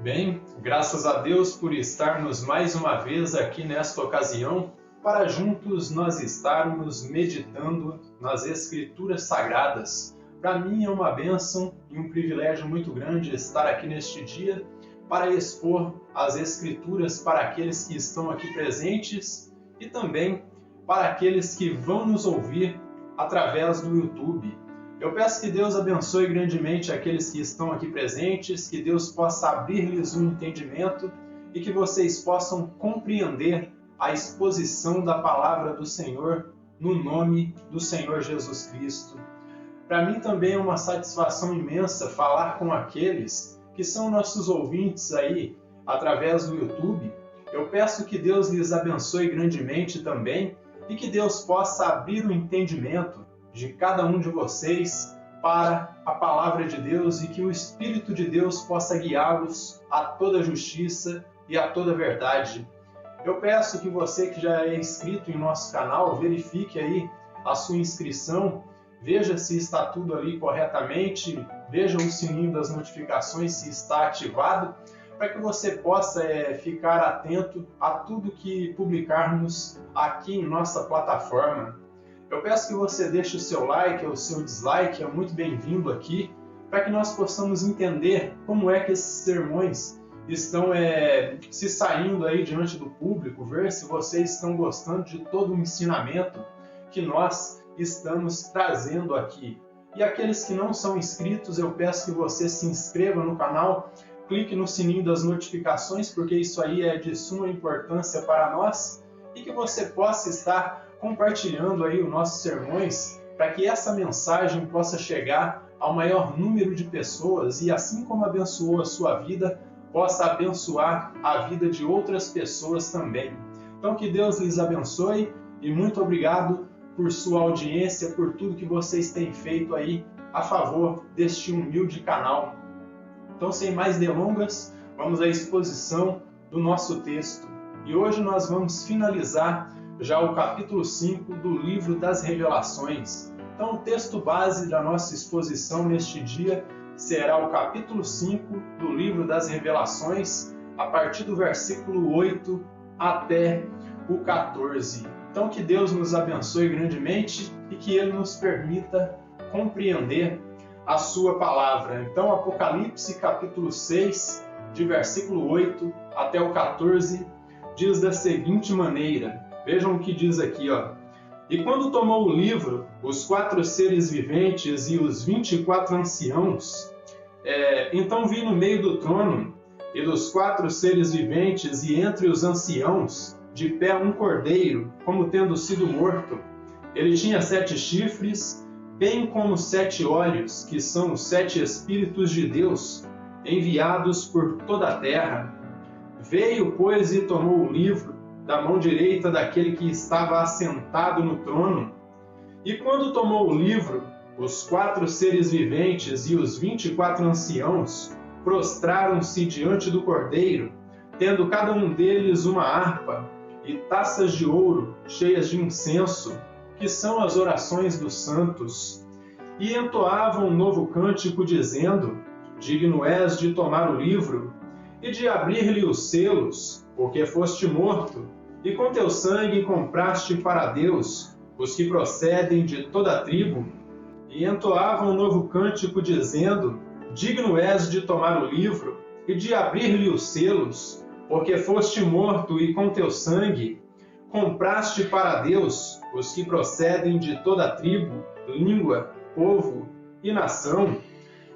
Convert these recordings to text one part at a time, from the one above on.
Bem, graças a Deus por estarmos mais uma vez aqui nesta ocasião para juntos nós estarmos meditando nas Escrituras Sagradas. Para mim é uma bênção e um privilégio muito grande estar aqui neste dia para expor as Escrituras para aqueles que estão aqui presentes e também para aqueles que vão nos ouvir através do YouTube. Eu peço que Deus abençoe grandemente aqueles que estão aqui presentes, que Deus possa abrir-lhes um entendimento e que vocês possam compreender a exposição da palavra do Senhor no nome do Senhor Jesus Cristo. Para mim também é uma satisfação imensa falar com aqueles que são nossos ouvintes aí através do YouTube. Eu peço que Deus lhes abençoe grandemente também e que Deus possa abrir o entendimento de cada um de vocês para a palavra de Deus e que o Espírito de Deus possa guiá-los a toda justiça e a toda verdade. Eu peço que você que já é inscrito em nosso canal, verifique aí a sua inscrição, veja se está tudo ali corretamente, veja o sininho das notificações se está ativado, para que você possa ficar atento a tudo que publicarmos aqui em nossa plataforma. Eu peço que você deixe o seu like ou o seu dislike, é muito bem-vindo aqui, para que nós possamos entender como é que esses sermões estão se saindo aí diante do público, ver se vocês estão gostando de todo o ensinamento que nós estamos trazendo aqui. E aqueles que não são inscritos, eu peço que você se inscreva no canal, clique no sininho das notificações, porque isso aí é de suma importância para nós, e que você possa estar compartilhando aí os nossos sermões para que essa mensagem possa chegar ao maior número de pessoas e assim como abençoou a sua vida, possa abençoar a vida de outras pessoas também. Então que Deus lhes abençoe e muito obrigado por sua audiência, por tudo que vocês têm feito aí a favor deste humilde canal. Então sem mais delongas, vamos à exposição do nosso texto. E hoje nós vamos finalizar já o capítulo 5 do livro das Revelações. Então o texto base da nossa exposição neste dia será o capítulo 5 do livro das Revelações, a partir do versículo 8 até o 14. Então que Deus nos abençoe grandemente e que Ele nos permita compreender a sua palavra. Então Apocalipse capítulo 6, de versículo 8 até o 14, diz da seguinte maneira. Vejam o que diz aqui, ó. E quando tomou o livro, os 4 seres viventes e os 24 anciãos, então vi no meio do trono e dos 4 seres viventes e entre os anciãos, de pé um cordeiro, como tendo sido morto. Ele tinha 7 chifres, bem como 7 olhos, que são os 7 Espíritos de Deus, enviados por toda a terra. Veio, pois, e tomou o livro da mão direita daquele que estava assentado no trono. E quando tomou o livro, os 4 seres viventes e os 24 anciãos prostraram-se diante do Cordeiro, tendo cada um deles uma harpa e taças de ouro cheias de incenso, que são as orações dos santos, e entoavam um novo cântico, dizendo: Digno és de tomar o livro e de abrir-lhe os selos, porque foste morto, e com teu sangue compraste para Deus os que procedem de toda a tribo. E entoavam um novo cântico, dizendo: Digno és de tomar o livro e de abrir-lhe os selos, porque foste morto, e com teu sangue compraste para Deus os que procedem de toda a tribo, língua, povo e nação.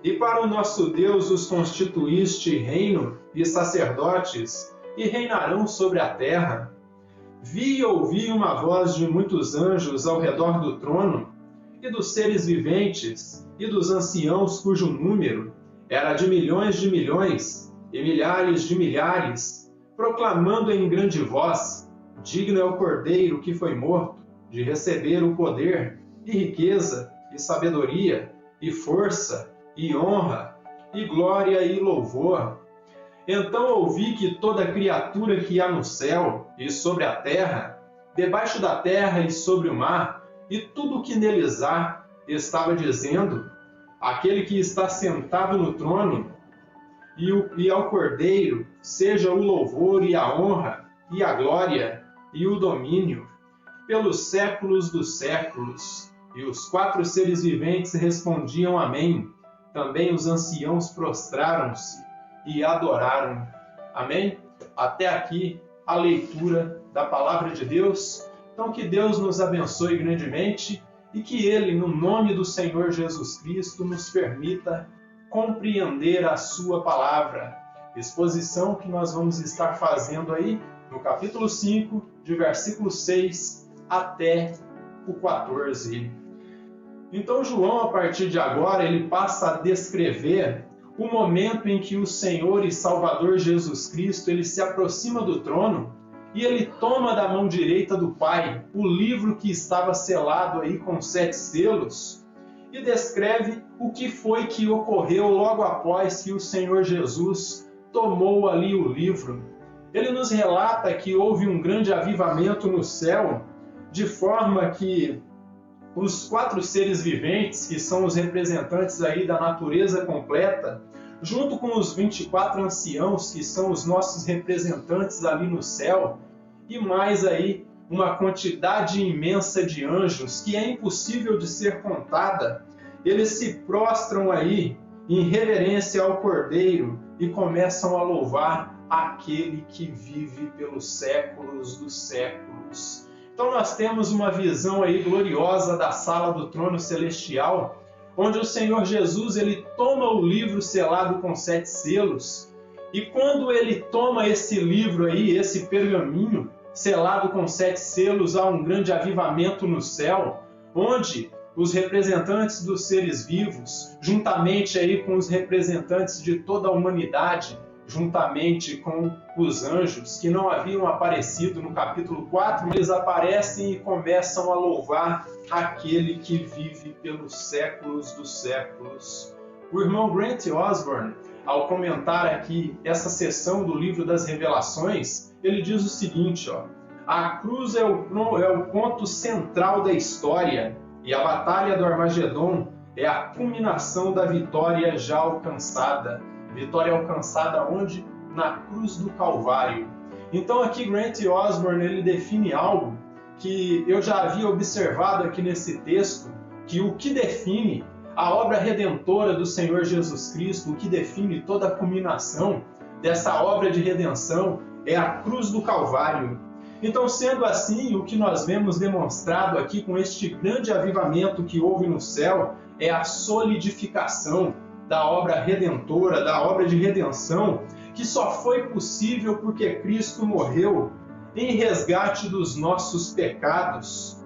E para o nosso Deus os constituíste reino e sacerdotes, e reinarão sobre a terra. Vi e ouvi uma voz de muitos anjos ao redor do trono, e dos seres viventes, e dos anciãos cujo número era de milhões e milhares de milhares, proclamando em grande voz: Digno é o Cordeiro que foi morto, de receber o poder, e riqueza, e sabedoria, e força, e honra, e glória e louvor. Então ouvi que toda criatura que há no céu e sobre a terra, debaixo da terra e sobre o mar, e tudo o que neles há, estava dizendo: Aquele que está sentado no trono e ao Cordeiro seja o louvor e a honra, e a glória, e o domínio, pelos séculos dos séculos. E os 4 seres viventes respondiam amém. Também os anciãos prostraram-se e adoraram. Amém? Até aqui a leitura da palavra de Deus. Então que Deus nos abençoe grandemente e que Ele, no nome do Senhor Jesus Cristo, nos permita compreender a sua palavra. Exposição que nós vamos estar fazendo aí no capítulo 5, de versículo 6 até o 14. Então João, a partir de agora, ele passa a descrever o momento em que o Senhor e Salvador Jesus Cristo ele se aproxima do trono e ele toma da mão direita do Pai o livro que estava selado aí com 7 selos e descreve o que foi que ocorreu logo após que o Senhor Jesus tomou ali o livro. Ele nos relata que houve um grande avivamento no céu, de forma que os 4 seres viventes, que são os representantes aí da natureza completa, junto com os 24 anciãos, que são os nossos representantes ali no céu, e mais aí uma quantidade imensa de anjos, que é impossível de ser contada, eles se prostram aí em reverência ao Cordeiro e começam a louvar aquele que vive pelos séculos dos séculos. Então nós temos uma visão aí gloriosa da sala do trono celestial, onde o Senhor Jesus ele toma o livro selado com 7 selos, e quando ele toma esse livro aí, esse pergaminho selado com 7 selos, há um grande avivamento no céu, onde os representantes dos seres vivos, juntamente aí com os representantes de toda a humanidade, juntamente com os anjos que não haviam aparecido no capítulo 4, eles aparecem e começam a louvar aquele que vive pelos séculos dos séculos. O irmão Grant Osborne, ao comentar aqui essa seção do livro das Revelações, ele diz o seguinte, a cruz é o ponto central da história e a batalha do Armagedon é a culminação da vitória já alcançada. Vitória alcançada onde? Na cruz do Calvário. Então aqui Grant Osborne ele define algo que eu já havia observado aqui nesse texto, que o que define a obra redentora do Senhor Jesus Cristo, o que define toda a culminação dessa obra de redenção é a cruz do Calvário. Então, sendo assim, o que nós vemos demonstrado aqui com este grande avivamento que houve no céu é a solidificação da obra redentora, da obra de redenção, que só foi possível porque Cristo morreu em resgate dos nossos pecados.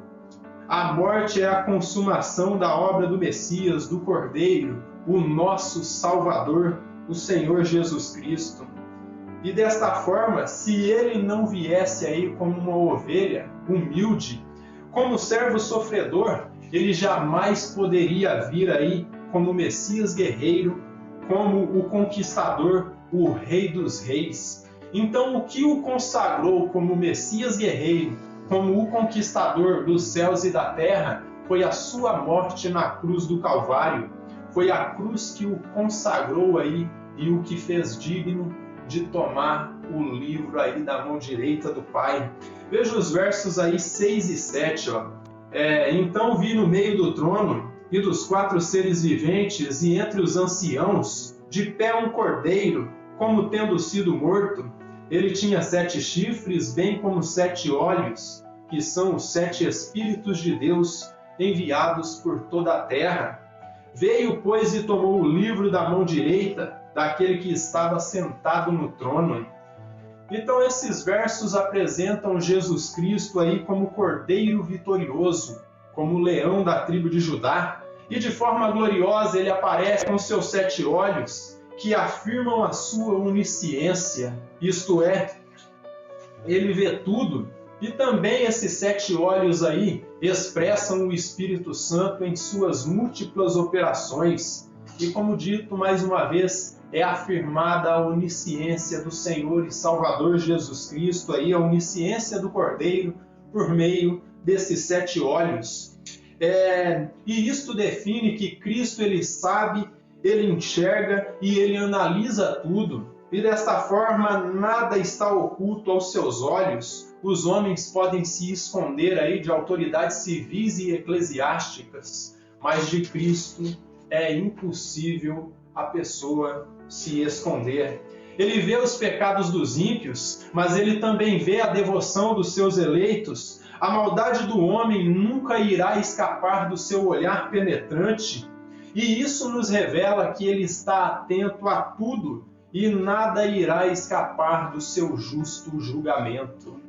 A morte é a consumação da obra do Messias, do Cordeiro, o nosso Salvador, o Senhor Jesus Cristo. E desta forma, se ele não viesse aí como uma ovelha humilde, como servo sofredor, ele jamais poderia vir aí como Messias guerreiro, como o conquistador, o Rei dos Reis. Então, o que o consagrou como Messias guerreiro, como o conquistador dos céus e da terra, foi a sua morte na cruz do Calvário. Foi a cruz que o consagrou aí e o que fez digno de tomar o livro aí da mão direita do Pai. Veja os versos aí 6 e 7. Então vi no meio do trono e dos 4 seres viventes e entre os anciãos, de pé um cordeiro, como tendo sido morto. Ele tinha 7 chifres, bem como 7 olhos, que são os 7 Espíritos de Deus enviados por toda a terra. Veio, pois, e tomou o livro da mão direita daquele que estava sentado no trono. Então esses versos apresentam Jesus Cristo aí como Cordeiro vitorioso, como leão da tribo de Judá, e de forma gloriosa ele aparece com seus 7 olhos, que afirmam a sua onisciência, isto é, ele vê tudo, e também esses 7 olhos aí expressam o Espírito Santo em suas múltiplas operações, e como dito mais uma vez, é afirmada a onisciência do Senhor e Salvador Jesus Cristo, aí a onisciência do Cordeiro por meio desses 7 olhos. E isto define que Cristo ele sabe ele enxerga e ele analisa tudo. E desta forma, nada está oculto aos seus olhos. Os homens podem se esconder aí de autoridades civis e eclesiásticas, mas de Cristo é impossível a pessoa se esconder. Ele vê os pecados dos ímpios, mas ele também vê a devoção dos seus eleitos. A maldade do homem nunca irá escapar do seu olhar penetrante. E isso nos revela que ele está atento a tudo e nada irá escapar do seu justo julgamento.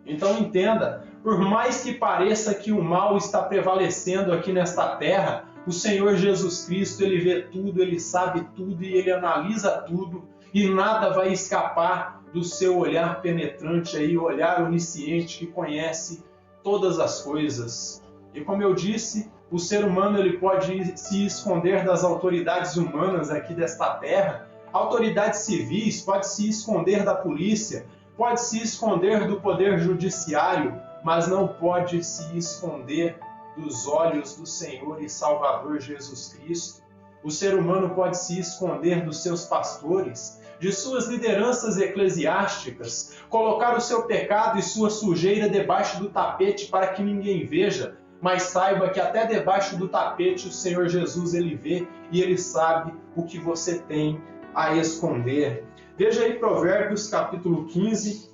Então entenda, por mais que pareça que o mal está prevalecendo aqui nesta terra, o Senhor Jesus Cristo, ele vê tudo, ele sabe tudo e ele analisa tudo e nada vai escapar do seu olhar penetrante aí, olhar onisciente que conhece todas as coisas. E como eu disse, o ser humano ele pode se esconder das autoridades humanas aqui desta terra, autoridades civis, pode se esconder da polícia, pode se esconder do poder judiciário, mas não pode se esconder dos olhos do Senhor e Salvador Jesus Cristo. O ser humano pode se esconder dos seus pastores, de suas lideranças eclesiásticas, colocar o seu pecado e sua sujeira debaixo do tapete para que ninguém veja, mas saiba que até debaixo do tapete o Senhor Jesus ele vê e ele sabe o que você tem a esconder. Veja aí Provérbios capítulo 15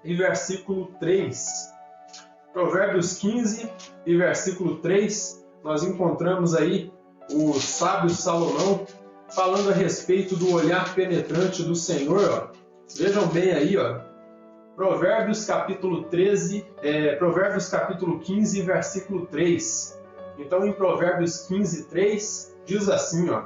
e versículo 3. Provérbios 15 e versículo 3, nós encontramos aí o sábio Salomão falando a respeito do olhar penetrante do Senhor. Ó. Vejam bem aí, ó. Provérbios capítulo 15, versículo 3. Então, em Provérbios 15, 3, diz assim, ó: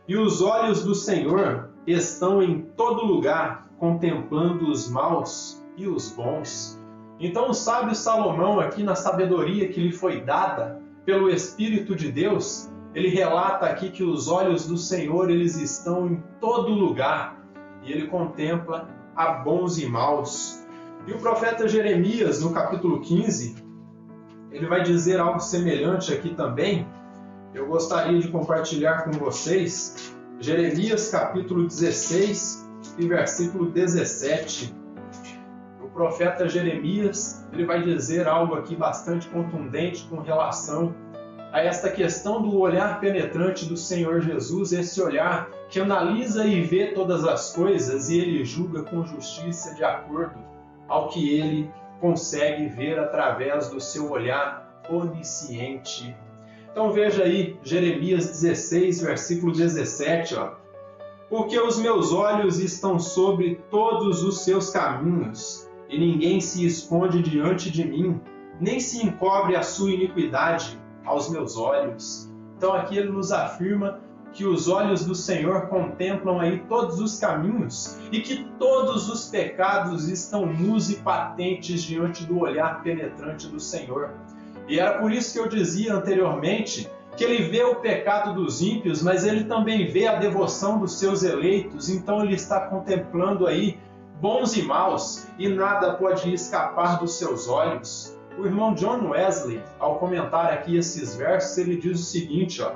E os olhos do Senhor estão em todo lugar, contemplando os maus e os bons. Então, o sábio Salomão, aqui na sabedoria que lhe foi dada pelo Espírito de Deus, ele relata aqui que os olhos do Senhor eles estão em todo lugar e ele contempla a bons e maus. E o profeta Jeremias, no capítulo 15, ele vai dizer algo semelhante aqui também. Eu gostaria de compartilhar com vocês Jeremias capítulo 16 e versículo 17. O profeta Jeremias ele vai dizer algo aqui bastante contundente com relação a esta questão do olhar penetrante do Senhor Jesus, esse olhar que analisa e vê todas as coisas e ele julga com justiça de acordo ao que ele consegue ver através do seu olhar onisciente. Então veja aí Jeremias 16, versículo 17, ó. Porque os meus olhos estão sobre todos os seus caminhos, e ninguém se esconde diante de mim, nem se encobre a sua iniquidade aos meus olhos. Então aqui ele nos afirma que os olhos do Senhor contemplam aí todos os caminhos e que todos os pecados estão nus e patentes diante do olhar penetrante do Senhor. E era por isso que eu dizia anteriormente que ele vê o pecado dos ímpios, mas ele também vê a devoção dos seus eleitos, então ele está contemplando aí bons e maus e nada pode escapar dos seus olhos. O irmão John Wesley, ao comentar aqui esses versos, ele diz o seguinte, ó: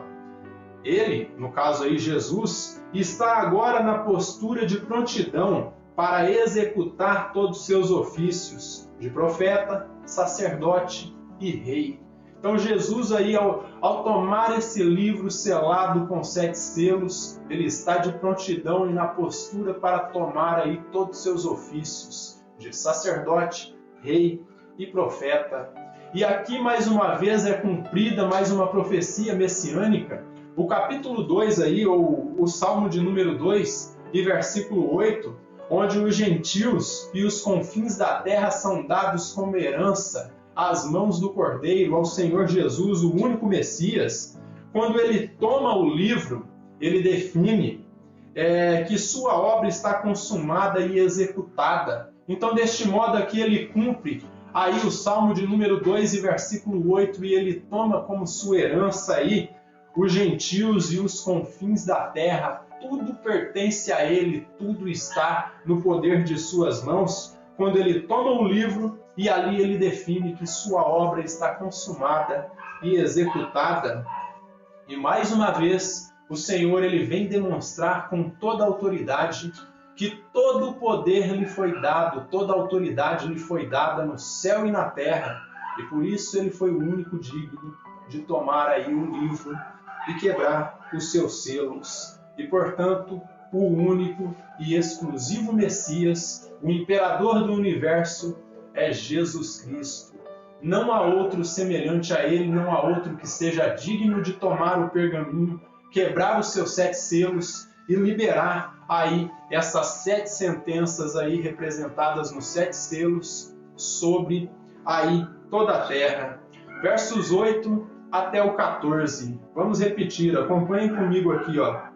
ele, no caso aí Jesus, está agora na postura de prontidão para executar todos os seus ofícios de profeta, sacerdote e rei. Então Jesus aí, ao tomar esse livro selado com 7 selos, ele está de prontidão e na postura para tomar aí todos os seus ofícios de sacerdote, rei e profeta. E aqui mais uma vez é cumprida mais uma profecia messiânica. O capítulo 2 aí, ou o Salmo de número 2 e versículo 8, onde os gentios e os confins da terra são dados como herança às mãos do Cordeiro, ao Senhor Jesus, o único Messias. Quando ele toma o livro, ele define que sua obra está consumada e executada. Então, deste modo aqui, ele cumpre aí o Salmo de número 2 e versículo 8, e ele toma como sua herança aí os gentios e os confins da terra. Tudo pertence a ele, tudo está no poder de suas mãos. Quando ele toma o livro e ali ele define que sua obra está consumada e executada. E mais uma vez, o Senhor ele vem demonstrar com toda a autoridade que todo o poder lhe foi dado, toda a autoridade lhe foi dada no céu e na terra, e por isso ele foi o único digno de tomar aí o livro e quebrar os seus selos, e portanto o único e exclusivo Messias, o imperador do universo, é Jesus Cristo. Não há outro semelhante a ele, não há outro que seja digno de tomar o pergaminho, quebrar os seus 7 selos e liberar aí essas 7 sentenças aí representadas nos 7 selos sobre aí toda a terra. Versos 8 até o 14. Vamos repetir, acompanhem comigo aqui, ó.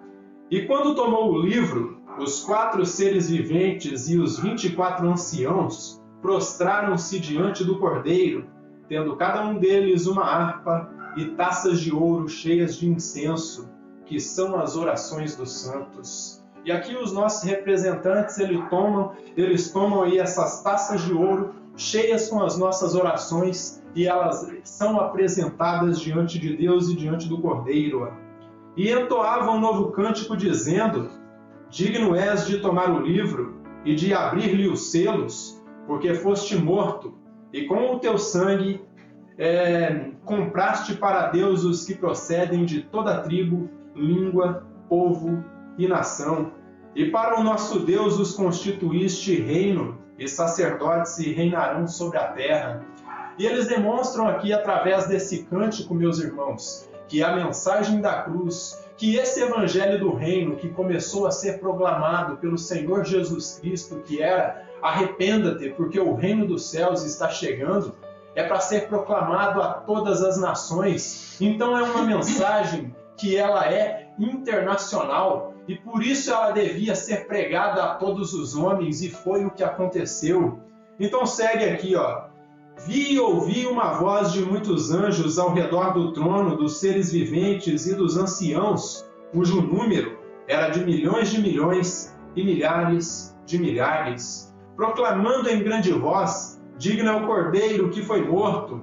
E quando tomou o livro, os 4 seres viventes e os 24 anciãos prostraram-se diante do Cordeiro, tendo cada um deles uma harpa e taças de ouro cheias de incenso, que são as orações dos santos. E aqui os nossos representantes, eles tomam aí essas taças de ouro cheias com as nossas orações, e elas são apresentadas diante de Deus e diante do Cordeiro. E entoavam um novo cântico dizendo: digno és de tomar o livro e de abrir-lhe os selos, porque foste morto, e com o teu sangue compraste para Deus os que procedem de toda tribo, língua, povo e nação. E para o nosso Deus os constituíste reino, e sacerdotes e reinarão sobre a terra. E eles demonstram aqui, através desse cântico, meus irmãos, que a mensagem da cruz, que esse evangelho do reino que começou a ser proclamado pelo Senhor Jesus Cristo, que era: arrependa-te, porque o reino dos céus está chegando, é para ser proclamado a todas as nações. Então é uma mensagem que ela é internacional, e por isso ela devia ser pregada a todos os homens, e foi o que aconteceu. Então segue aqui, ó. Vi e ouvi uma voz de muitos anjos ao redor do trono, dos seres viventes e dos anciãos, cujo número era de milhões e milhares de milhares, proclamando em grande voz: digno é o Cordeiro que foi morto,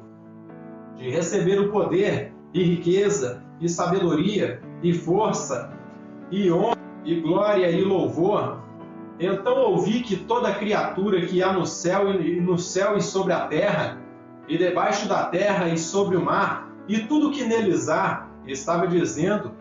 de receber o poder e riqueza e sabedoria e força e honra e glória e louvor. Então ouvi que toda criatura que há no céu e sobre a terra, e debaixo da terra e sobre o mar, e tudo que neles há, estava dizendo: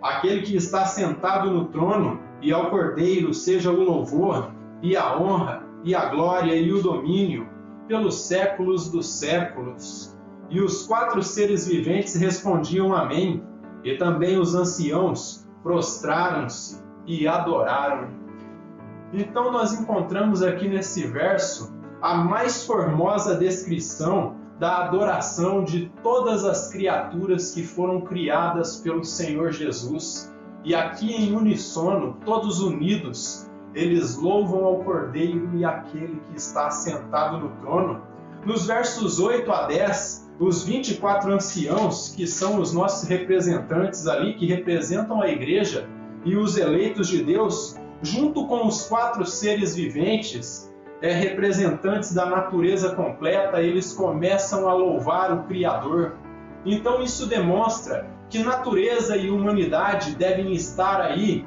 aquele que está sentado no trono e ao Cordeiro seja o louvor, e a honra, e a glória e o domínio, pelos séculos dos séculos. E os 4 seres viventes respondiam amém, e também os anciãos prostraram-se e adoraram. Então nós encontramos aqui nesse verso a mais formosa descrição da adoração de todas as criaturas que foram criadas pelo Senhor Jesus. E aqui em uníssono, todos unidos, eles louvam ao Cordeiro e àquele que está sentado no trono. Nos versos 8 a 10, os 24 anciãos, que são os nossos representantes ali, que representam a igreja e os eleitos de Deus, junto com os 4 seres viventes, representantes da natureza completa, eles começam a louvar o Criador. Então isso demonstra que natureza e humanidade devem estar aí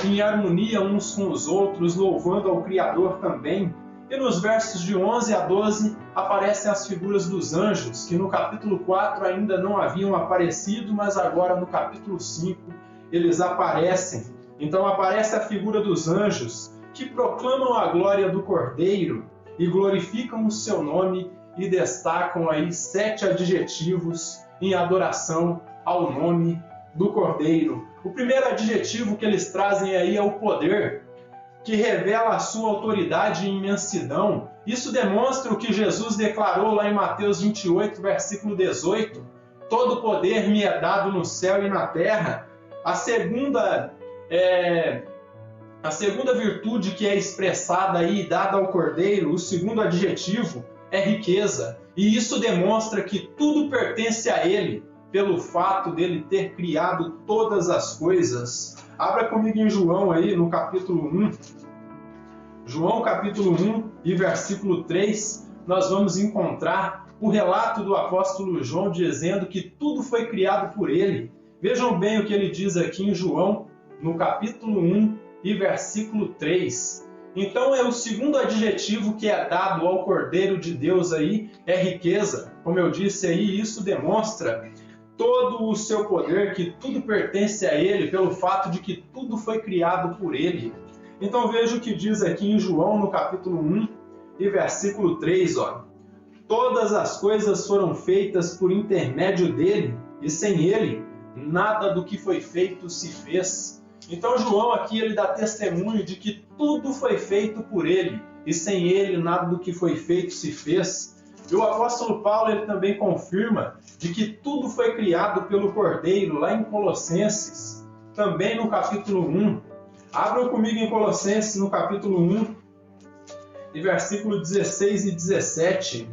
em harmonia uns com os outros, louvando ao Criador também. E nos versos de 11 a 12 aparecem as figuras dos anjos, que no capítulo 4 ainda não haviam aparecido, mas agora no capítulo 5 eles aparecem. Então aparece a figura dos anjos, que proclamam a glória do Cordeiro e glorificam o seu nome e destacam aí 7 adjetivos em adoração ao nome do Cordeiro. O primeiro adjetivo que eles trazem aí é o poder, que revela a sua autoridade e imensidão. Isso demonstra o que Jesus declarou lá em Mateus 28, versículo 18: todo poder me é dado no céu e na terra. A segunda virtude que é expressada aí, dada ao Cordeiro, o segundo adjetivo, é riqueza. E isso demonstra que tudo pertence a Ele, pelo fato dele ter criado todas as coisas. Abra comigo em João aí, no capítulo 1. João capítulo 1 e versículo 3, nós vamos encontrar o relato do apóstolo João dizendo que tudo foi criado por ele, Vejam bem o que ele diz aqui em João, no capítulo 1 e versículo 3. Então, o segundo adjetivo que é dado ao Cordeiro de Deus aí é riqueza. Como eu disse aí, isso demonstra todo o seu poder, que tudo pertence a ele, pelo fato de que tudo foi criado por ele. Então veja o que diz aqui em João, no capítulo 1 e versículo 3. Todas as coisas foram feitas por intermédio dele, e sem ele, nada do que foi feito se fez. Então João aqui ele dá testemunho de que tudo foi feito por ele, e sem ele nada do que foi feito se fez. E o apóstolo Paulo ele também confirma de que tudo foi criado pelo Cordeiro, lá em Colossenses, também no capítulo 1. Abram comigo em Colossenses, no capítulo 1, e versículo 16 e 17.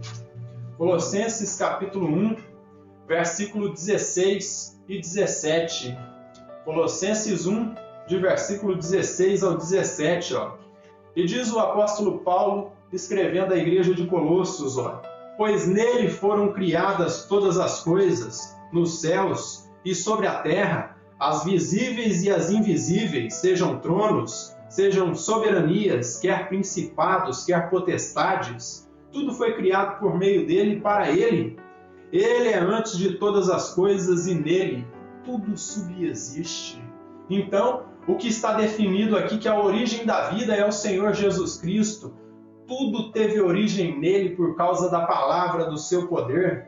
Colossenses, capítulo 1, versículo 16 e 17. Colossenses 1, de versículo 16 ao 17. E diz o apóstolo Paulo, escrevendo à igreja de Colossos, pois nele foram criadas todas as coisas, nos céus e sobre a terra, as visíveis e as invisíveis, sejam tronos, sejam soberanias, quer principados, quer potestades, tudo foi criado por meio dele e para ele. Ele é antes de todas as coisas e nele tudo subsiste. Então, o que está definido aqui que a origem da vida é o Senhor Jesus Cristo. Tudo teve origem nele por causa da palavra do seu poder.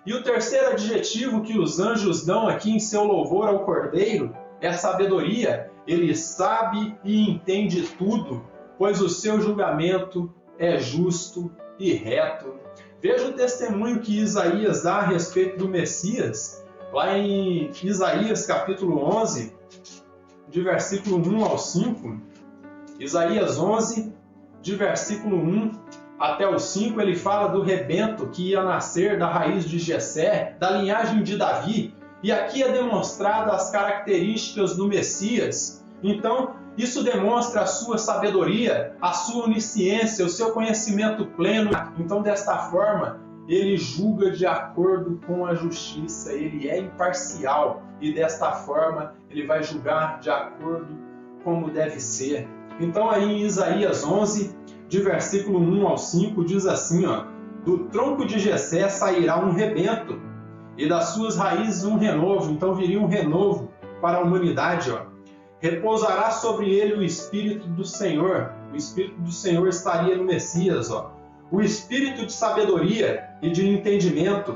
E o terceiro adjetivo que os anjos dão aqui em seu louvor ao Cordeiro é sabedoria. Ele sabe e entende tudo, pois o seu julgamento é justo e reto. Veja o testemunho que Isaías dá a respeito do Messias, lá em Isaías capítulo 11, de versículo 1 ao 5. Isaías 11, de versículo 1 até o 5, ele fala do rebento que ia nascer da raiz de Jessé, da linhagem de Davi, e aqui é demonstrada as características do Messias. Então, isso demonstra a sua sabedoria, a sua onisciência, o seu conhecimento pleno. Então, desta forma, ele julga de acordo com a justiça, ele é imparcial, e desta forma, ele vai julgar de acordo como deve ser. Então, aí em Isaías 11, de versículo 1 ao 5, diz assim, do tronco de Jessé sairá um rebento, e das suas raízes um renovo. Então viria um renovo para a humanidade. Repousará sobre ele o Espírito do Senhor. O Espírito do Senhor estaria no Messias. O Espírito de sabedoria e de entendimento,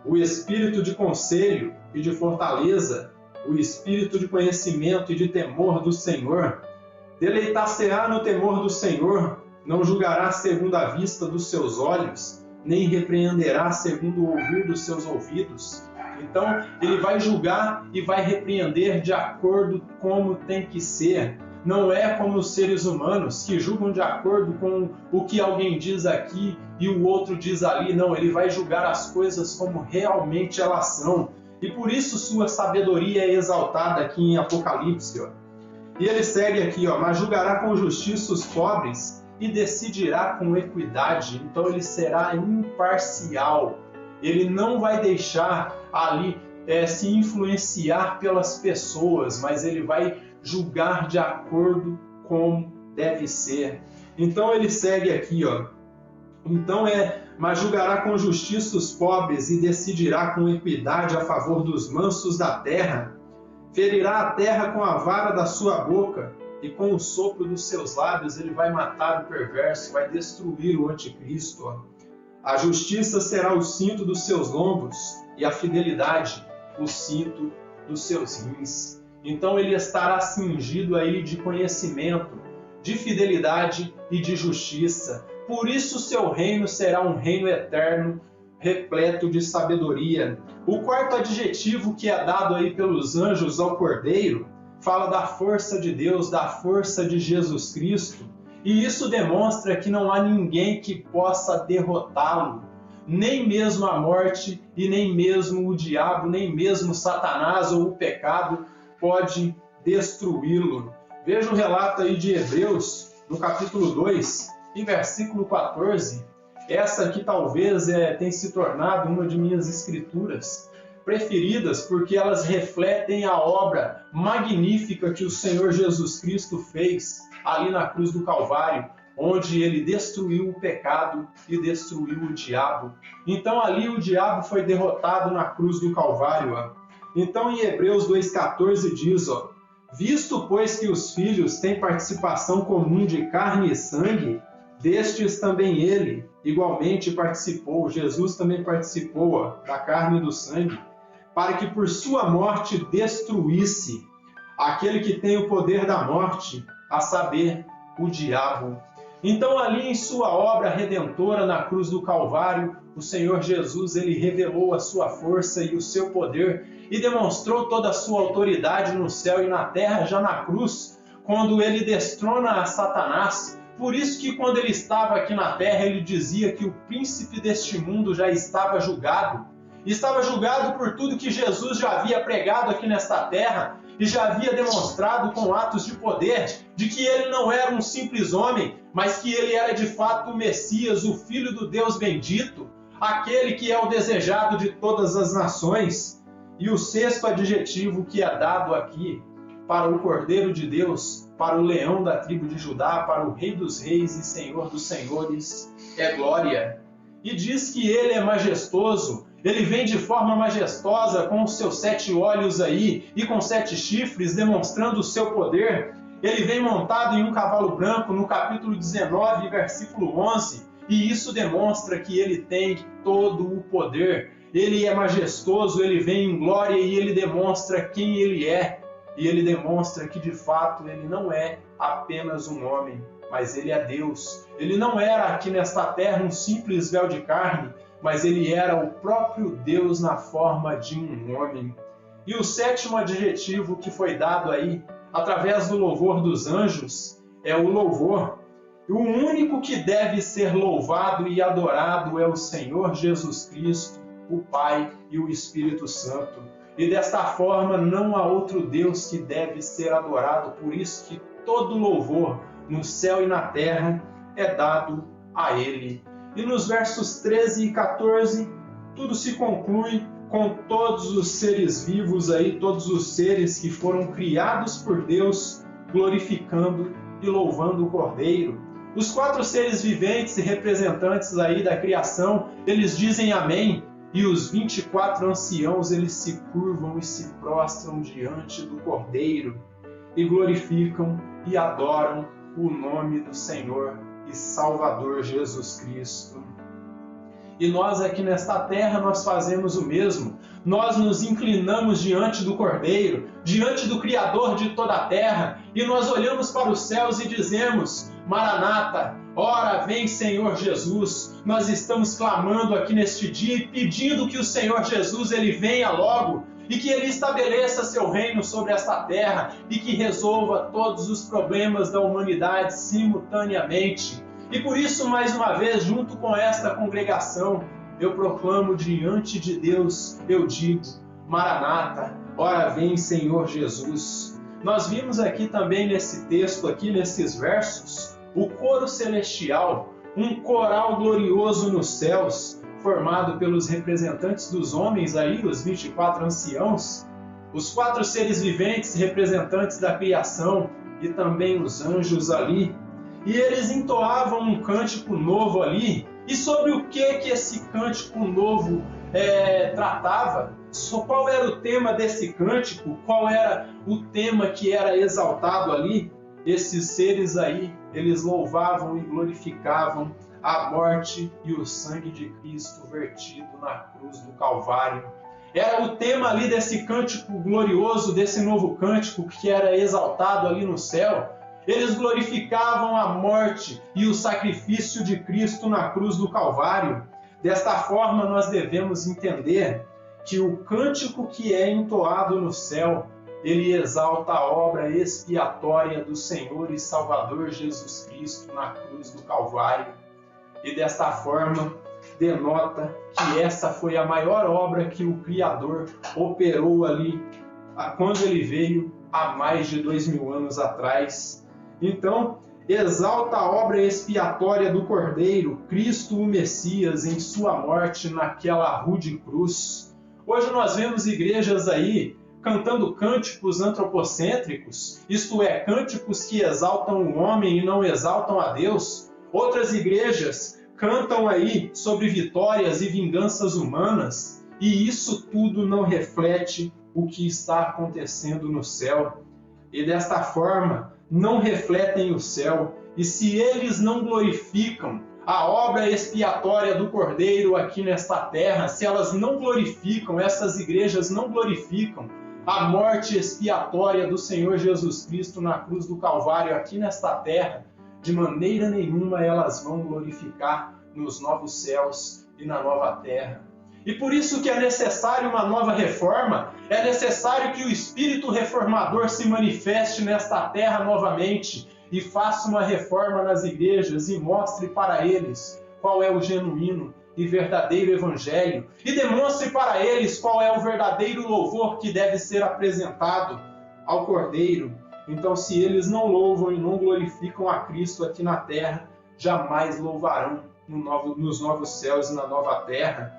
o Espírito de conselho e de fortaleza, o Espírito de conhecimento e de temor do Senhor. Deleitar-se-á no temor do Senhor, não julgará segundo a vista dos seus olhos, nem repreenderá segundo o ouvir dos seus ouvidos. Então, ele vai julgar e vai repreender de acordo como tem que ser. Não é como os seres humanos que julgam de acordo com o que alguém diz aqui e o outro diz ali. Não, ele vai julgar as coisas como realmente elas são. E por isso sua sabedoria é exaltada aqui em Apocalipse. E ele segue aqui, mas julgará com justiça os pobres e decidirá com equidade. Então ele será imparcial. Ele não vai deixar ali se influenciar pelas pessoas, mas ele vai julgar de acordo como deve ser. Então ele segue aqui, Então mas julgará com justiça os pobres e decidirá com equidade a favor dos mansos da terra. Ferirá a terra com a vara da sua boca e com o sopro dos seus lábios ele vai matar o perverso, vai destruir o anticristo. A justiça será o cinto dos seus lombos e a fidelidade o cinto dos seus rins. Então ele estará cingido aí de conhecimento, de fidelidade e de justiça. Por isso seu reino será um reino eterno, repleto de sabedoria. O quarto adjetivo que é dado aí pelos anjos ao Cordeiro fala da força de Deus, da força de Jesus Cristo. E isso demonstra que não há ninguém que possa derrotá-lo. Nem mesmo a morte e nem mesmo o diabo, nem mesmo Satanás ou o pecado pode destruí-lo. Veja o relato aí de Hebreus, no capítulo 2, em versículo 14. Essa aqui talvez tenha se tornado uma de minhas escrituras. preferidas porque elas refletem a obra magnífica que o Senhor Jesus Cristo fez ali na cruz do Calvário, onde ele destruiu o pecado e destruiu o diabo. Então ali o diabo foi derrotado na cruz do Calvário. Então em Hebreus 2,14 diz, visto pois que os filhos têm participação comum de carne e sangue, destes também ele igualmente participou, Jesus também participou da carne e do sangue, para que por sua morte destruísse aquele que tem o poder da morte, a saber, o diabo. Então ali em sua obra redentora na cruz do Calvário, o Senhor Jesus ele revelou a sua força e o seu poder e demonstrou toda a sua autoridade no céu e na terra já na cruz, quando ele destrona a Satanás. Por isso que quando ele estava aqui na terra, ele dizia que o príncipe deste mundo já estava julgado. Estava julgado por tudo que Jesus já havia pregado aqui nesta terra e já havia demonstrado com atos de poder de que ele não era um simples homem, mas que ele era de fato o Messias, o Filho do Deus bendito, aquele que é o desejado de todas as nações. E o sexto adjetivo que é dado aqui para o Cordeiro de Deus, para o leão da tribo de Judá, para o Rei dos Reis e Senhor dos Senhores, é glória. E diz que ele é majestoso, ele vem de forma majestosa com os seus 7 olhos aí e com 7 chifres, demonstrando o seu poder. Ele vem montado em um cavalo branco no capítulo 19, versículo 11, e isso demonstra que ele tem todo o poder. Ele é majestoso, ele vem em glória e ele demonstra quem ele é. E ele demonstra que de fato ele não é apenas um homem, mas ele é Deus. Ele não era aqui nesta terra um simples véu de carne, mas ele era o próprio Deus na forma de um homem. E o sétimo adjetivo que foi dado aí, através do louvor dos anjos, é o louvor. E o único que deve ser louvado e adorado é o Senhor Jesus Cristo, o Pai e o Espírito Santo. E desta forma não há outro Deus que deve ser adorado, por isso que todo louvor no céu e na terra é dado a Ele. E nos versos 13 e 14, tudo se conclui com todos os seres vivos aí, todos os seres que foram criados por Deus, glorificando e louvando o Cordeiro. Os 4 seres viventes e representantes aí da criação, eles dizem amém. E os 24 anciãos, eles se curvam e se prostram diante do Cordeiro e glorificam e adoram o nome do Senhor e Salvador Jesus Cristo. E nós aqui nesta terra, nós fazemos o mesmo. Nós nos inclinamos diante do Cordeiro, diante do Criador de toda a terra, e nós olhamos para os céus e dizemos, Maranata, ora vem Senhor Jesus. Nós estamos clamando aqui neste dia e pedindo que o Senhor Jesus ele venha logo e que ele estabeleça seu reino sobre esta terra e que resolva todos os problemas da humanidade simultaneamente. E por isso, mais uma vez, junto com esta congregação, eu proclamo diante de Deus, eu digo, Maranata, ora vem Senhor Jesus. Nós vimos aqui também nesse texto, aqui nesses versos, o coro celestial, um coral glorioso nos céus, formado pelos representantes dos homens aí, os 24 anciãos, os 4 seres viventes representantes da criação e também os anjos ali. E eles entoavam um cântico novo ali. E sobre o que esse cântico novo tratava? Qual era o tema desse cântico? Qual era o tema que era exaltado ali? Esses seres aí, eles louvavam e glorificavam a morte e o sangue de Cristo vertido na cruz do Calvário. Era o tema ali desse cântico glorioso, desse novo cântico que era exaltado ali no céu. Eles glorificavam a morte e o sacrifício de Cristo na cruz do Calvário. Desta forma, nós devemos entender que o cântico que é entoado no céu, ele exalta a obra expiatória do Senhor e Salvador Jesus Cristo na cruz do Calvário. E desta forma, denota que essa foi a maior obra que o Criador operou ali quando ele veio há mais de 2000 anos atrás. Então, exalta a obra expiatória do Cordeiro, Cristo o Messias, em sua morte naquela rude cruz, Hoje nós vemos igrejas aí cantando cânticos antropocêntricos, isto é, cânticos que exaltam o homem e não exaltam a Deus. Outras igrejas cantam aí sobre vitórias e vinganças humanas, e isso tudo não reflete o que está acontecendo no céu. E desta forma, não refletem o céu. E se eles não glorificam a obra expiatória do Cordeiro aqui nesta terra, se elas não glorificam, essas igrejas não glorificam a morte expiatória do Senhor Jesus Cristo na cruz do Calvário aqui nesta terra, de maneira nenhuma elas vão glorificar nos novos céus e na nova terra. E por isso que é necessário uma nova reforma, é necessário que o Espírito reformador se manifeste nesta terra novamente e faça uma reforma nas igrejas e mostre para eles qual é o genuíno e verdadeiro evangelho e demonstre para eles qual é o verdadeiro louvor que deve ser apresentado ao Cordeiro. Então, se eles não louvam e não glorificam a Cristo aqui na terra, jamais louvarão nos novos céus e na nova terra.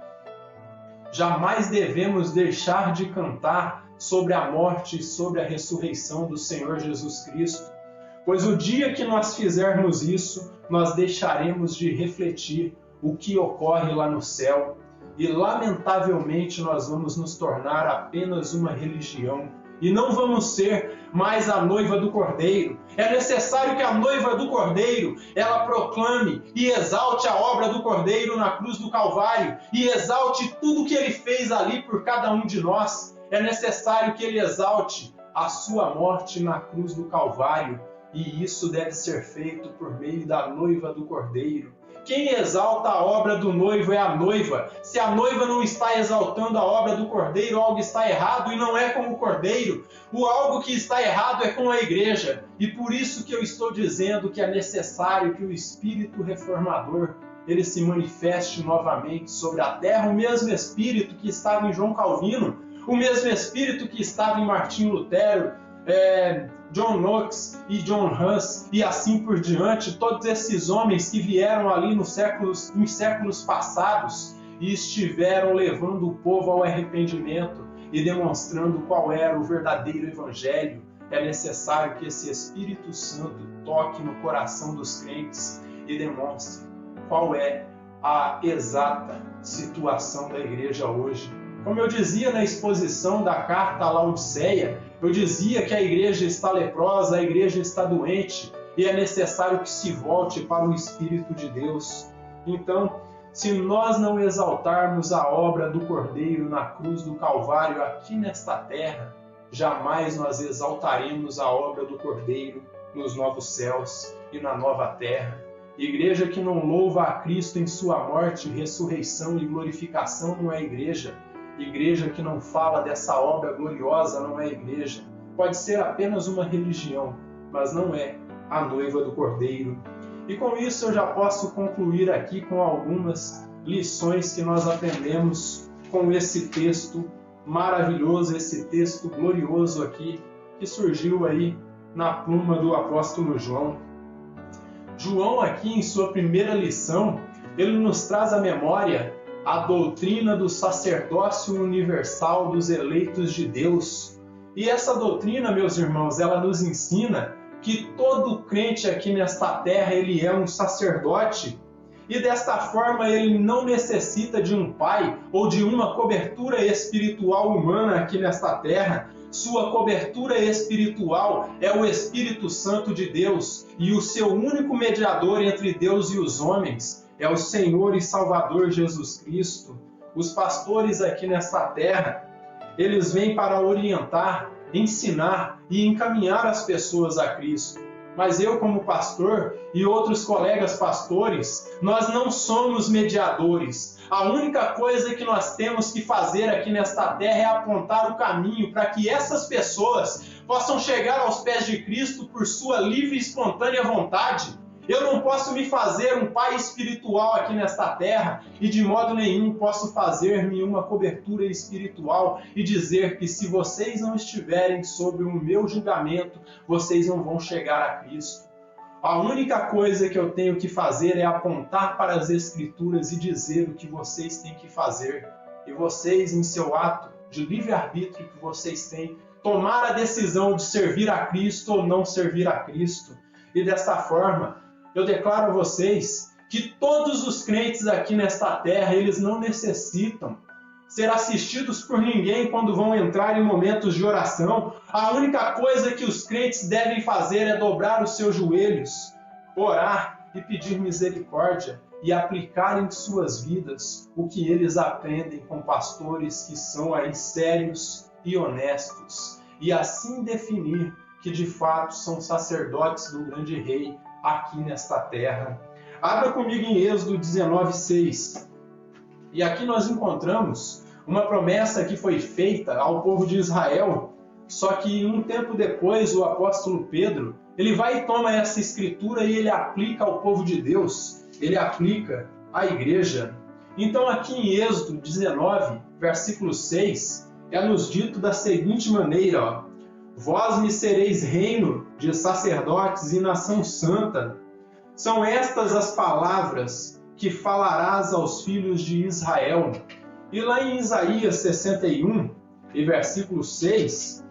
Jamais devemos deixar de cantar sobre a morte e sobre a ressurreição do Senhor Jesus Cristo, pois o dia que nós fizermos isso, nós deixaremos de refletir o que ocorre lá no céu e, lamentavelmente, nós vamos nos tornar apenas uma religião e não vamos ser mais a noiva do Cordeiro. É necessário que a noiva do Cordeiro, ela proclame e exalte a obra do Cordeiro na cruz do Calvário e exalte tudo que ele fez ali por cada um de nós. É necessário que ele exalte a sua morte na cruz do Calvário, e isso deve ser feito por meio da noiva do Cordeiro. Quem exalta a obra do noivo é a noiva. Se a noiva não está exaltando a obra do Cordeiro, algo está errado, e não é com o Cordeiro. O algo que está errado é com a igreja. E por isso que eu estou dizendo que é necessário que o Espírito reformador ele se manifeste novamente sobre a terra, o mesmo Espírito que estava em João Calvino, o mesmo Espírito que estava em Martinho Lutero, John Knox e John Hus e assim por diante, todos esses homens que vieram ali em séculos passados e estiveram levando o povo ao arrependimento e demonstrando qual era o verdadeiro evangelho. É necessário que esse Espírito Santo toque no coração dos crentes e demonstre qual é a exata situação da igreja hoje. Como eu dizia na exposição da carta à Laodiceia, eu dizia que a igreja está leprosa, a igreja está doente e é necessário que se volte para o Espírito de Deus. Então, se nós não exaltarmos a obra do Cordeiro na cruz do Calvário aqui nesta terra, jamais nós exaltaremos a obra do Cordeiro nos novos céus e na nova terra. Igreja que não louva a Cristo em sua morte, ressurreição e glorificação não é igreja. Igreja que não fala dessa obra gloriosa não é igreja. Pode ser apenas uma religião, mas não é a noiva do Cordeiro. E com isso eu já posso concluir aqui com algumas lições que nós aprendemos com esse texto maravilhoso, esse texto glorioso aqui, que surgiu aí na pluma do apóstolo João. João aqui em sua primeira lição, ele nos traz à memória a doutrina do sacerdócio universal dos eleitos de Deus. E essa doutrina, meus irmãos, ela nos ensina que todo crente aqui nesta terra, ele é um sacerdote. E desta forma ele não necessita de um pai ou de uma cobertura espiritual humana aqui nesta terra. Sua cobertura espiritual é o Espírito Santo de Deus e o seu único mediador entre Deus e os homens é o Senhor e Salvador Jesus Cristo. Os pastores aqui nesta terra, eles vêm para orientar, ensinar e encaminhar as pessoas a Cristo. Mas eu, como pastor, e outros colegas pastores, nós não somos mediadores. A única coisa que nós temos que fazer aqui nesta terra é apontar o caminho para que essas pessoas possam chegar aos pés de Cristo por sua livre e espontânea vontade. Eu não posso me fazer um pai espiritual aqui nesta terra e de modo nenhum posso fazer-me uma cobertura espiritual e dizer que se vocês não estiverem sob o meu julgamento, vocês não vão chegar a Cristo. A única coisa que eu tenho que fazer é apontar para as Escrituras e dizer o que vocês têm que fazer. e vocês, em seu ato de livre-arbítrio que vocês têm, tomar a decisão de servir a Cristo ou não servir a Cristo. E desta forma, eu declaro a vocês que todos os crentes aqui nesta terra, eles não necessitam ser assistidos por ninguém quando vão entrar em momentos de oração. A única coisa que os crentes devem fazer é dobrar os seus joelhos, orar e pedir misericórdia e aplicar em suas vidas o que eles aprendem com pastores que são aí sérios e honestos, e assim definir que de fato são sacerdotes do grande rei aqui nesta terra. Abra comigo em Êxodo 19:6. E aqui nós encontramos uma promessa que foi feita ao povo de Israel, só que um tempo depois o apóstolo Pedro, ele vai e toma essa escritura e ele aplica ao povo de Deus, ele aplica à igreja. Então aqui em Êxodo 19, versículo 6, é nos dito da seguinte maneira, ó: vós me sereis reino de sacerdotes e nação santa. São estas as palavras que falarás aos filhos de Israel. E lá em Isaías 61, e versículo 6,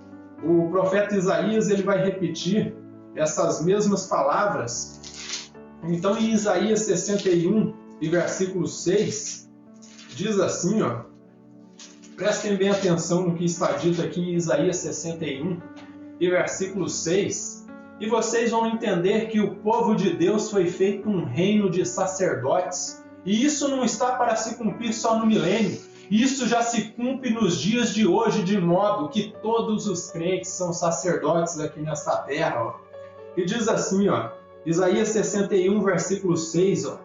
o profeta Isaías ele vai repetir essas mesmas palavras. Então em Isaías 61, e versículo 6, diz assim, ó, prestem bem atenção no que está dito aqui em Isaías 61, e versículo 6, e vocês vão entender que o povo de Deus foi feito um reino de sacerdotes, e isso não está para se cumprir só no milênio, isso já se cumpre nos dias de hoje, de modo que todos os crentes são sacerdotes aqui nesta terra. Ó. E diz assim, ó, Isaías 61, versículo 6, ó,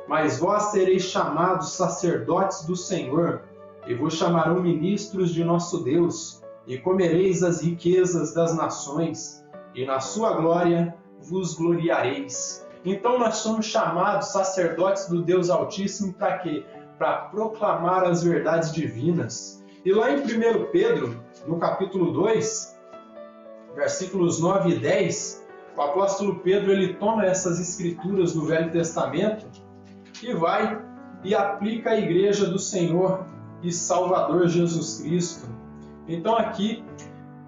mas vós sereis chamados sacerdotes do Senhor, e vos chamarão ministros de nosso Deus, e comereis as riquezas das nações, e na sua glória vos gloriareis. Então nós somos chamados sacerdotes do Deus Altíssimo para quê? Para proclamar as verdades divinas. E lá em 1 Pedro, no capítulo 2, versículos 9 e 10, o apóstolo Pedro ele toma essas escrituras do Velho Testamento e vai e aplica à igreja do Senhor e Salvador Jesus Cristo. Então aqui,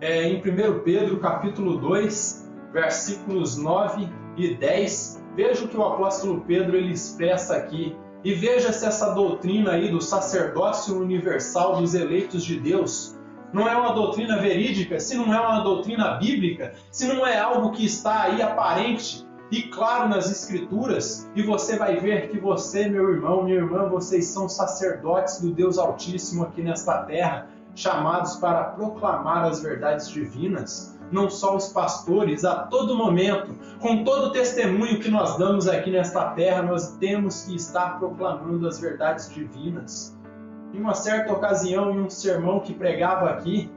em 1 Pedro, capítulo 2, versículos 9 e 10, veja o que o apóstolo Pedro ele expressa aqui. E veja se essa doutrina aí do sacerdócio universal dos eleitos de Deus não é uma doutrina verídica, se não é uma doutrina bíblica, se não é algo que está aí aparente e claro nas Escrituras, e você vai ver que você, meu irmão, minha irmã, vocês são sacerdotes do Deus Altíssimo aqui nesta terra, chamados para proclamar as verdades divinas. Não só os pastores, a todo momento, com todo o testemunho que nós damos aqui nesta terra, nós temos que estar proclamando as verdades divinas. Em uma certa ocasião, em um sermão que pregava aqui,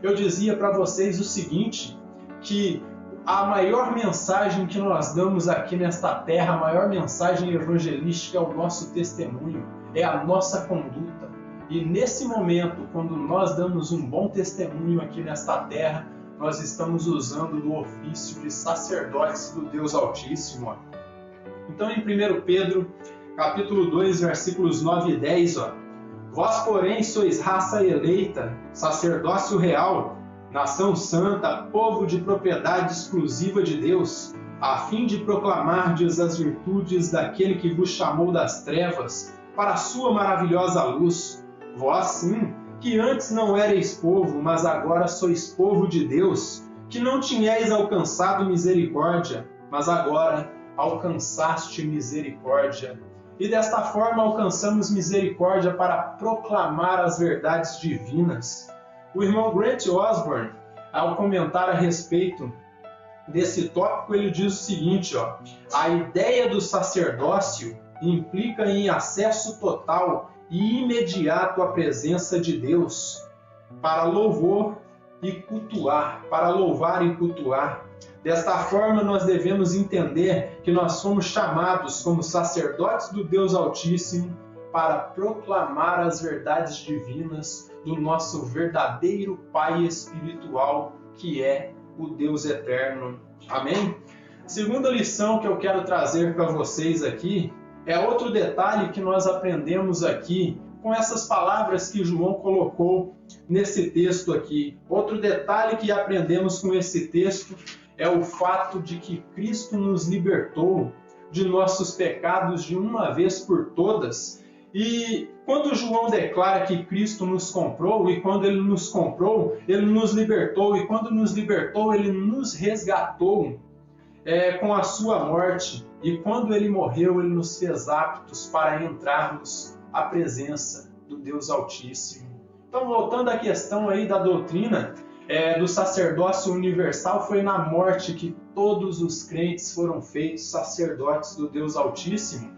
eu dizia para vocês o seguinte, que a maior mensagem que nós damos aqui nesta terra, a maior mensagem evangelística é o nosso testemunho, é a nossa conduta. E nesse momento, quando nós damos um bom testemunho aqui nesta terra, nós estamos usando do ofício de sacerdotes do Deus Altíssimo. Ó. Então, em 1 Pedro, capítulo 2, versículos 9 e 10, ó, vós, porém, sois raça eleita, sacerdócio real, nação santa, povo de propriedade exclusiva de Deus, a fim de proclamardes as virtudes daquele que vos chamou das trevas para a sua maravilhosa luz. Vós, sim, que antes não erais povo, mas agora sois povo de Deus, que não tinhais alcançado misericórdia, mas agora alcançaste misericórdia. E desta forma alcançamos misericórdia para proclamar as verdades divinas. O irmão Grant Osborne, ao comentar a respeito desse tópico, ele diz o seguinte, ó, a ideia do sacerdócio implica em acesso total e imediato à presença de Deus para louvor e cultuar, para louvar e cultuar. Desta forma, nós devemos entender que nós somos chamados como sacerdotes do Deus Altíssimo para proclamar as verdades divinas do nosso verdadeiro Pai espiritual, que é o Deus eterno. Amém? Segunda lição que eu quero trazer para vocês aqui é outro detalhe que nós aprendemos aqui com essas palavras que João colocou nesse texto aqui. Outro detalhe que aprendemos com esse texto é o fato de que Cristo nos libertou de nossos pecados de uma vez por todas. E quando João declara que Cristo nos comprou, e quando ele nos comprou, ele nos libertou, e quando nos libertou, ele nos resgatou com a sua morte. E quando ele morreu, ele nos fez aptos para entrarmos à presença do Deus Altíssimo. Então, voltando à questão aí da doutrina do sacerdócio universal, foi na morte que todos os crentes foram feitos sacerdotes do Deus Altíssimo.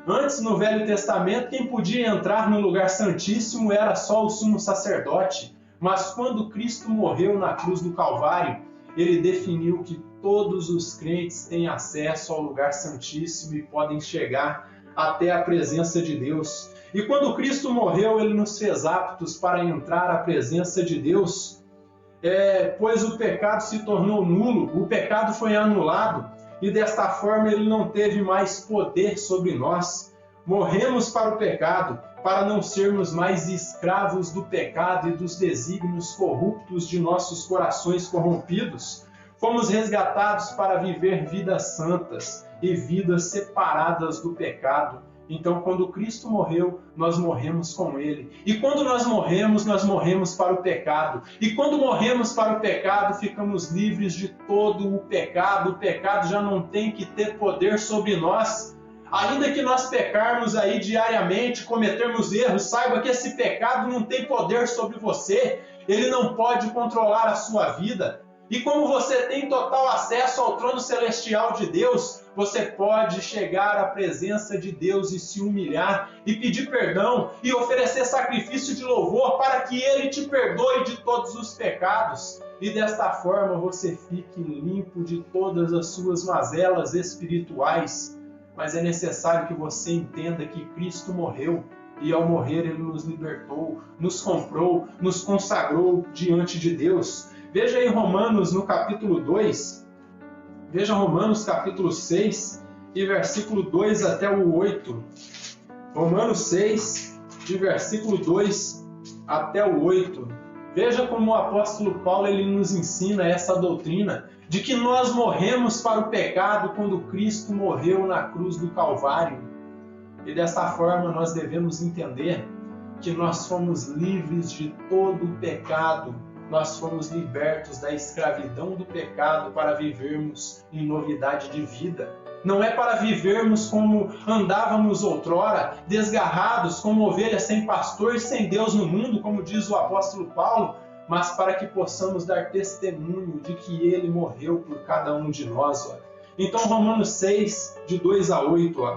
Antes, no Velho Testamento, quem podia entrar no lugar santíssimo era só o sumo sacerdote. Mas quando Cristo morreu na cruz do Calvário, ele definiu que todos os crentes têm acesso ao lugar santíssimo e podem chegar até a presença de Deus. E quando Cristo morreu, ele nos fez aptos para entrar à presença de Deus, pois o pecado se tornou nulo, o pecado foi anulado, e desta forma ele não teve mais poder sobre nós. Morremos para o pecado, para não sermos mais escravos do pecado e dos desígnios corruptos de nossos corações corrompidos. Fomos resgatados para viver vidas santas e vidas separadas do pecado. Então, quando Cristo morreu, nós morremos com Ele. E quando nós morremos para o pecado. E quando morremos para o pecado, ficamos livres de todo o pecado. O pecado já não tem que ter poder sobre nós. Ainda que nós pecarmos aí diariamente, cometermos erros, saiba que esse pecado não tem poder sobre você. Ele não pode controlar a sua vida. E como você tem total acesso ao trono celestial de Deus, você pode chegar à presença de Deus e se humilhar e pedir perdão e oferecer sacrifício de louvor para que Ele te perdoe de todos os pecados. E desta forma você fique limpo de todas as suas mazelas espirituais. Mas é necessário que você entenda que Cristo morreu. E ao morrer Ele nos libertou, nos comprou, nos consagrou diante de Deus. Veja aí Romanos no capítulo 2, veja Romanos capítulo 6 e versículo 2 até o 8. Romanos 6, de versículo 2 até o 8. Veja como o apóstolo Paulo ele nos ensina essa doutrina de que nós morremos para o pecado quando Cristo morreu na cruz do Calvário. E dessa forma nós devemos entender que nós fomos livres de todo o pecado. Nós fomos libertos da escravidão do pecado para vivermos em novidade de vida. Não é para vivermos como andávamos outrora, desgarrados, como ovelhas sem pastor e sem Deus no mundo, como diz o apóstolo Paulo, mas para que possamos dar testemunho de que Ele morreu por cada um de nós. Então, Romanos 6, de 2 a 8,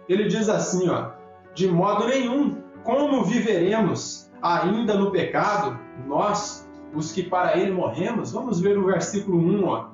ele diz assim, de modo nenhum, como viveremos ainda no pecado, nós, os que para ele morremos? Vamos ver o versículo 1.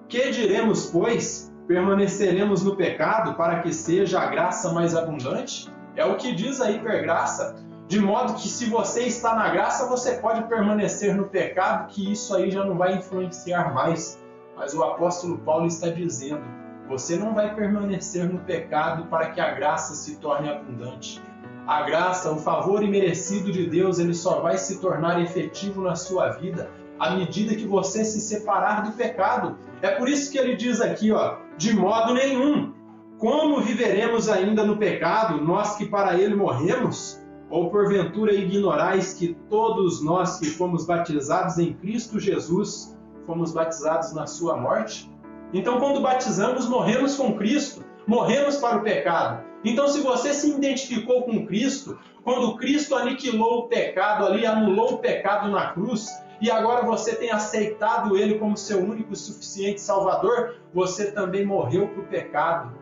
Que diremos, pois? Permaneceremos no pecado para que seja a graça mais abundante? É o que diz a hipergraça. De modo que se você está na graça, você pode permanecer no pecado, que isso aí já não vai influenciar mais. Mas o apóstolo Paulo está dizendo, você não vai permanecer no pecado para que a graça se torne abundante. A graça, o favor imerecido de Deus, ele só vai se tornar efetivo na sua vida à medida que você se separar do pecado. É por isso que ele diz aqui, de modo nenhum. Como viveremos ainda no pecado, nós que para ele morremos? Ou porventura ignorais que todos nós que fomos batizados em Cristo Jesus, fomos batizados na sua morte? Então, quando batizamos, morremos com Cristo, morremos para o pecado. Então, se você se identificou com Cristo, quando Cristo aniquilou o pecado ali, anulou o pecado na cruz, e agora você tem aceitado Ele como seu único e suficiente Salvador, você também morreu para o pecado.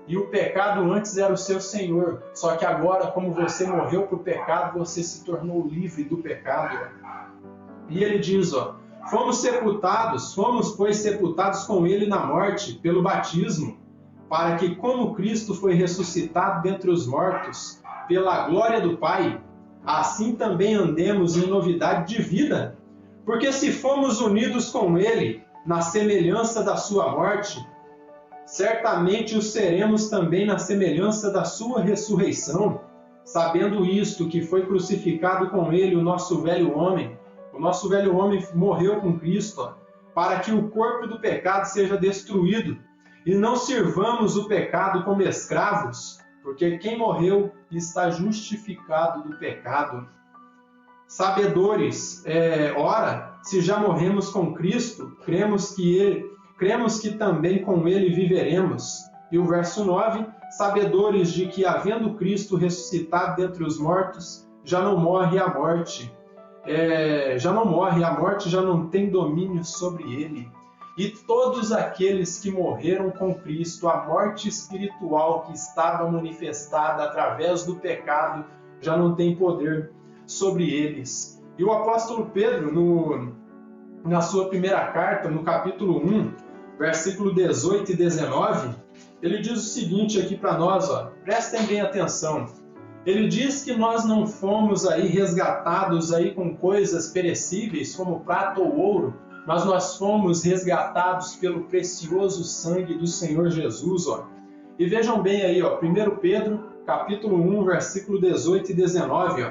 E o pecado antes era o seu Senhor, só que agora, como você morreu para o pecado, você se tornou livre do pecado. E ele diz, fomos pois sepultados com Ele na morte, pelo batismo, para que, como Cristo foi ressuscitado dentre os mortos, pela glória do Pai, assim também andemos em novidade de vida. Porque se fomos unidos com Ele na semelhança da sua morte, certamente o seremos também na semelhança da sua ressurreição. sabendo isto, que foi crucificado com ele o nosso velho homem morreu com Cristo, para que o corpo do pecado seja destruído, e não sirvamos o pecado como escravos, porque quem morreu está justificado do pecado. Sabedores, ora, se já morremos com Cristo, cremos que também com ele viveremos. E o verso 9, sabedores de que, havendo Cristo ressuscitado dentre os mortos, já não morre a morte. A morte já não tem domínio sobre ele. E todos aqueles que morreram com Cristo, a morte espiritual que estava manifestada através do pecado, já não tem poder sobre eles. E o apóstolo Pedro, na sua primeira carta, no capítulo 1, versículo 18 e 19, ele diz o seguinte aqui para nós, prestem bem atenção. Ele diz que nós não fomos resgatados com coisas perecíveis, como prata ou ouro, mas nós fomos resgatados pelo precioso sangue do Senhor Jesus. E vejam bem 1 Pedro, capítulo 1, versículo 18 e 19.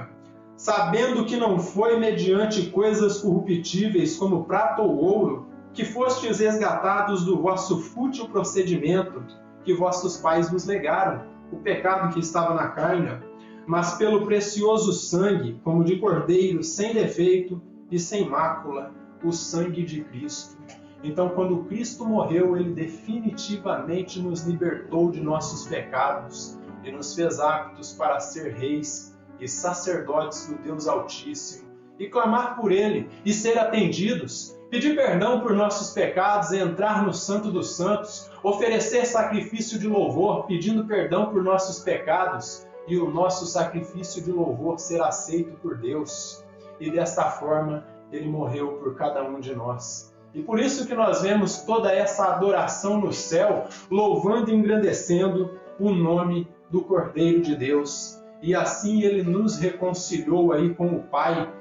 Sabendo que não foi mediante coisas corruptíveis, como prata ou ouro, que fostes resgatados do vosso fútil procedimento, que vossos pais vos legaram, o pecado que estava na carne, mas pelo precioso sangue, como de cordeiro, sem defeito e sem mácula, o sangue de Cristo. Então, quando Cristo morreu, ele definitivamente nos libertou de nossos pecados e nos fez aptos para ser reis e sacerdotes do Deus Altíssimo, e clamar por ele e ser atendidos, pedir perdão por nossos pecados, entrar no Santo dos Santos, oferecer sacrifício de louvor, pedindo perdão por nossos pecados, e o nosso sacrifício de louvor ser aceito por Deus. E desta forma, ele morreu por cada um de nós. E por isso que nós vemos toda essa adoração no céu, louvando e engrandecendo o nome do Cordeiro de Deus. E assim ele nos reconciliou com o Pai.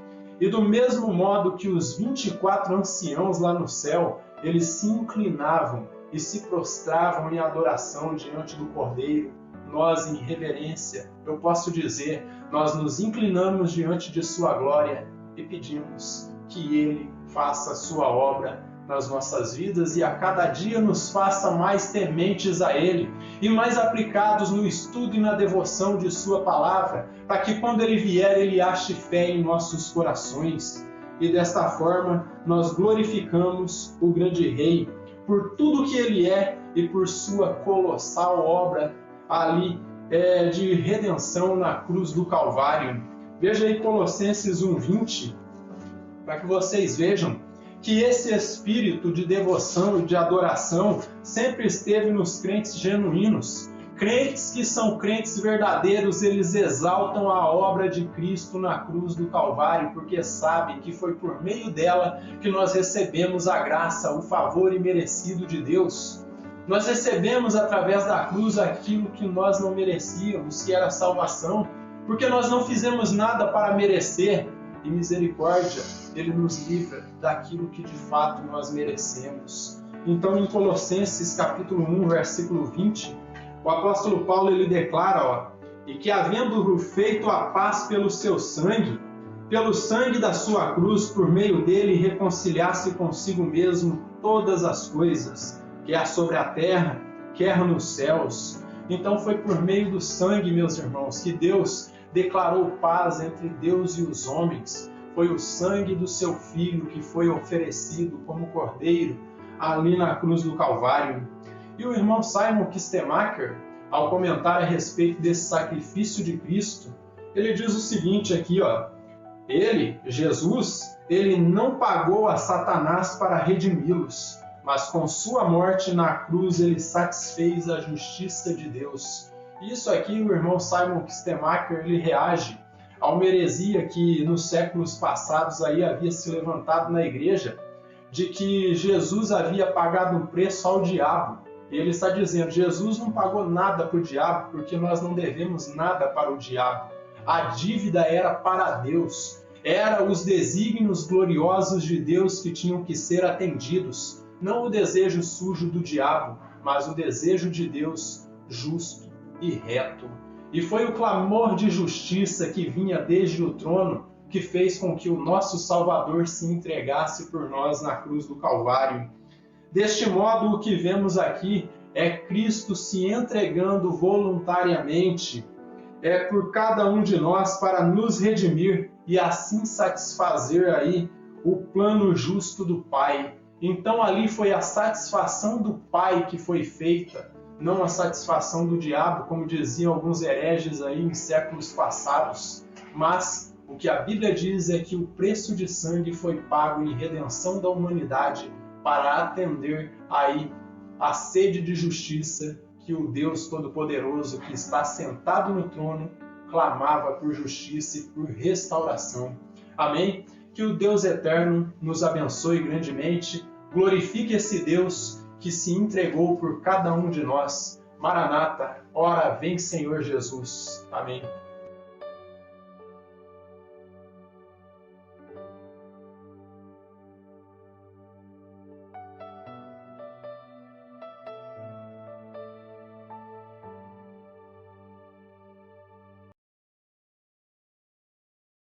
E do mesmo modo que os 24 anciãos lá no céu, eles se inclinavam e se prostravam em adoração diante do Cordeiro, nós, em reverência, eu posso dizer, nós nos inclinamos diante de sua glória e pedimos que ele faça a sua obra nas nossas vidas e a cada dia nos faça mais tementes a ele e mais aplicados no estudo e na devoção de sua palavra, para que quando ele vier, ele ache fé em nossos corações. E desta forma, nós glorificamos o grande Rei por tudo que ele é e por sua colossal obra ali de redenção na cruz do Calvário. Veja aí Colossenses 1:20, para que vocês vejam que esse espírito de devoção e de adoração sempre esteve nos crentes genuínos. Crentes que são crentes verdadeiros, eles exaltam a obra de Cristo na cruz do Calvário, porque sabem que foi por meio dela que nós recebemos a graça, o favor imerecido de Deus. Nós recebemos através da cruz aquilo que nós não merecíamos, que era a salvação, porque nós não fizemos nada para merecer. E misericórdia, ele nos livra daquilo que de fato nós merecemos. Então, em Colossenses capítulo 1, versículo 20, o apóstolo Paulo ele declara, e que havendo feito a paz pelo sangue da sua cruz, por meio dele reconciliasse consigo mesmo todas as coisas, quer sobre a terra, quer nos céus. Então foi por meio do sangue, meus irmãos, que Deus declarou paz entre Deus e os homens. Foi o sangue do seu Filho que foi oferecido como cordeiro ali na cruz do Calvário. E o irmão Simon Kistemaker, ao comentar a respeito desse sacrifício de Cristo, ele diz o seguinte aqui, ele, Jesus, ele não pagou a Satanás para redimi-los, mas com sua morte na cruz ele satisfez a justiça de Deus. Isso aqui o irmão Simon Kistemaker ele reage a uma heresia que nos séculos passados havia se levantado na igreja, de que Jesus havia pagado um preço ao diabo. E ele está dizendo, Jesus não pagou nada para o diabo, porque nós não devemos nada para o diabo. A dívida era para Deus. Eram os desígnios gloriosos de Deus que tinham que ser atendidos. Não o desejo sujo do diabo, mas o desejo de Deus justo e reto. E foi o clamor de justiça que vinha desde o trono que fez com que o nosso Salvador se entregasse por nós na cruz do Calvário. Deste modo, o que vemos aqui é Cristo se entregando voluntariamente por cada um de nós para nos redimir e assim satisfazer aí o plano justo do Pai. Então ali foi a satisfação do Pai que foi feita, não a satisfação do diabo, como diziam alguns hereges aí em séculos passados. Mas o que a Bíblia diz é que o preço de sangue foi pago em redenção da humanidade para atender aí a sede de justiça que o Deus Todo-Poderoso, que está sentado no trono, clamava por justiça e por restauração. Amém? Que o Deus eterno nos abençoe grandemente, glorifique esse Deus que se entregou por cada um de nós. Maranata, ora vem Senhor Jesus. Amém.